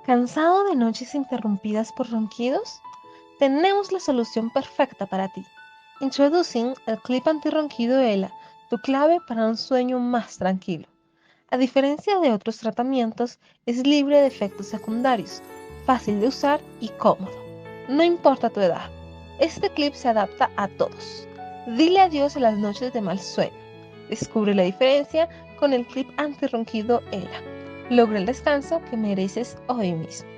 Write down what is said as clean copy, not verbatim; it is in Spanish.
¿Cansado de noches interrumpidas por ronquidos? Tenemos la solución perfecta para ti. Introducing el clip antirronquido ELA, tu clave para un sueño más tranquilo. A diferencia de otros tratamientos, es libre de efectos secundarios, fácil de usar y cómodo. No importa tu edad, este clip se adapta a todos. Dile adiós a las noches de mal sueño. Descubre la diferencia con el clip antirronquido ELA. Logra el descanso que mereces hoy mismo.